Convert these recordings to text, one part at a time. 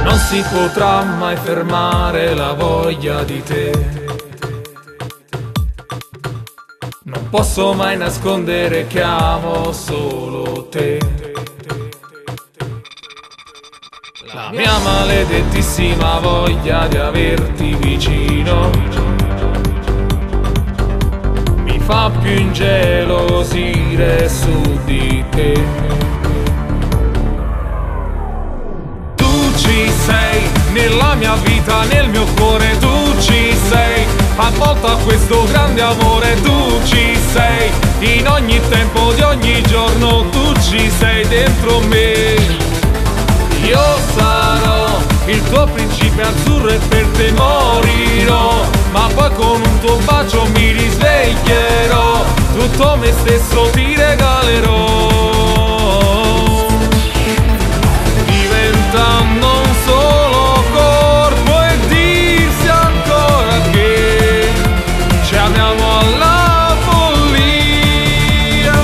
Non si potrà mai fermare la voglia di te. Non posso mai nascondere che amo solo te. La mia maledettissima voglia di averti vicino mi fa più ingelosire su di te. Sei nella mia vita, nel mio cuore, tu ci sei, avvolta a questo grande amore, tu ci sei, in ogni tempo di ogni giorno, tu ci sei dentro me. Io sarò il tuo principe azzurro e per te morirò, ma poi con un tuo bacio mi risveglierò, tutto me stesso ti regalerò. Diventando solo corpo e dirsi ancora che ci amiamo alla follia,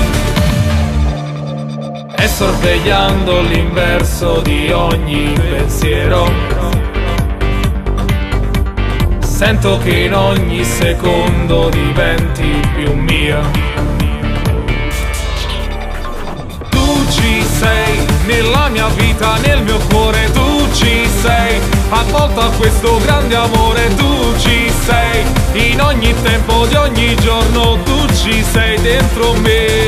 e sorvegliando l'inverso di ogni pensiero sento che in ogni secondo diventi più mia. Tu ci sei nella mia vita, nel mio cuore, tu ci sei, avvolta a questo grande amore, tu ci sei, in ogni tempo di ogni giorno, tu ci sei dentro me.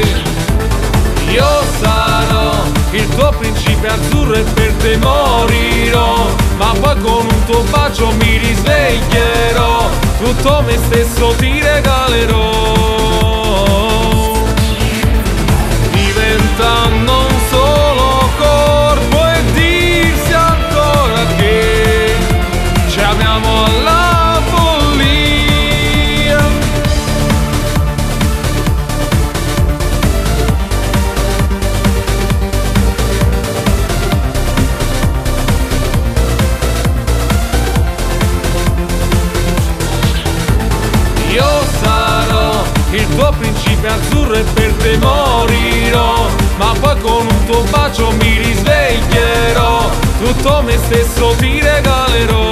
Io sarò il tuo principe azzurro e per te morirò, ma poi con un tuo bacio mi risveglierò, tutto me stesso ti regalerò. Diventando un solo corpo e dirsi ancora che ci amiamo alla follia. Io sarò il tuo principe azzurro e per te morirò, ma poi con un tuo bacio mi risveglierò, tutto me stesso ti regalerò.